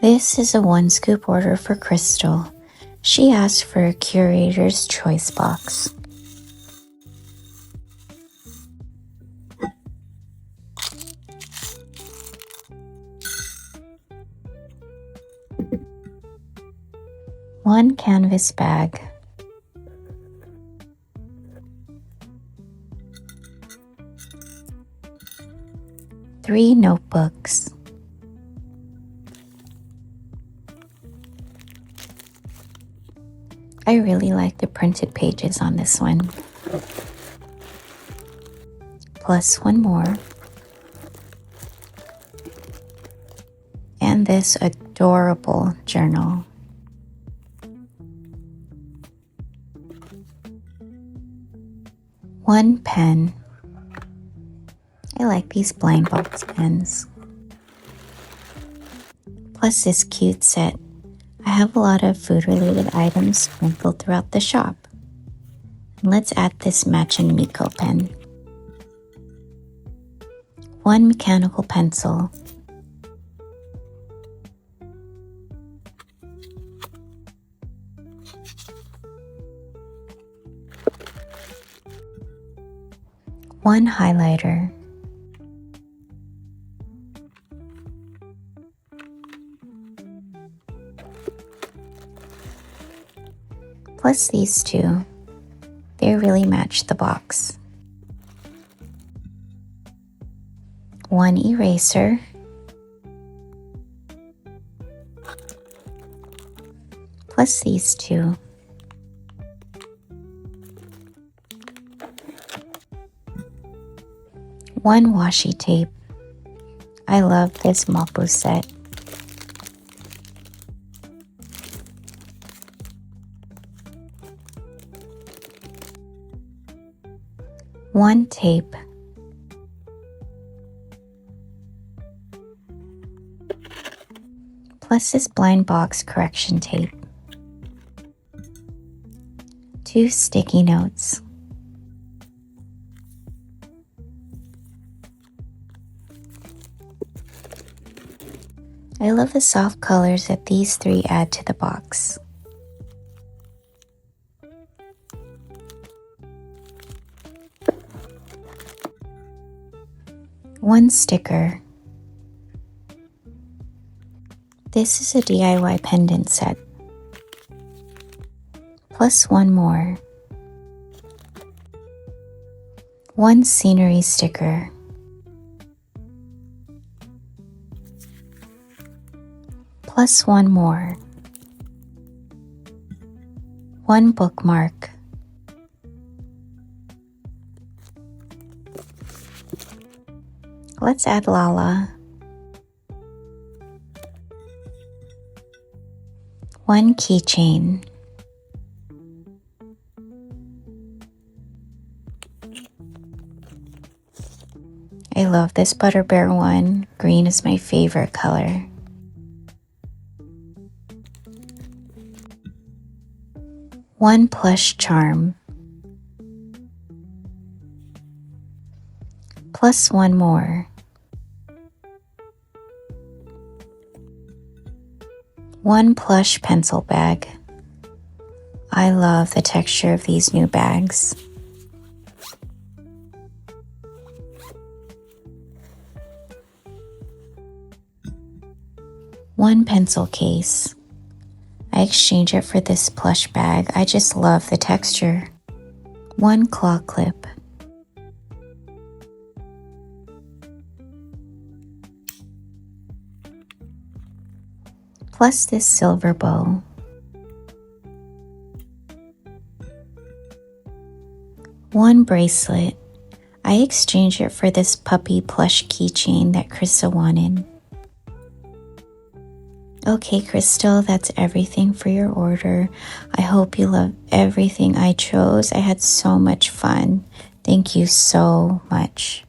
This is a 1-scoop order for Cristal. She asked for a Curator's Choice box. One canvas bag. Three notebooks. I really like the printed pages on this one. Plus one more. And this adorable journal. One pen. I like these blind box pens. Plus this cute set. I have a lot of food-related items sprinkled throughout the shop. And let's add this matching Miko pen. One mechanical pencil. One highlighter. Plus these two. They really match the box. One eraser. Plus these two. One washi tape. I love this Moppo set. One tape. Plus this blind box correction tape. Two sticky notes. I love the soft colors that these three add to the box. One sticker. This is a DIY pendant set. Plus one more. One scenery sticker. Plus one more. One bookmark. Let's add Lala. One keychain. I love this Butter Bear one. Green is my favorite color. One plush charm. Plus one more. One plush pencil bag. I love the texture of these new bags. One pencil case. I exchanged it for this plush bag. I just love the texture. One claw clip. Plus this silver bow. One bracelet. I exchanged it for this puppy plush keychain that Krista wanted. Okay, Cristal, that's everything for your order. I hope you love everything I chose. I had so much fun. Thank you so much.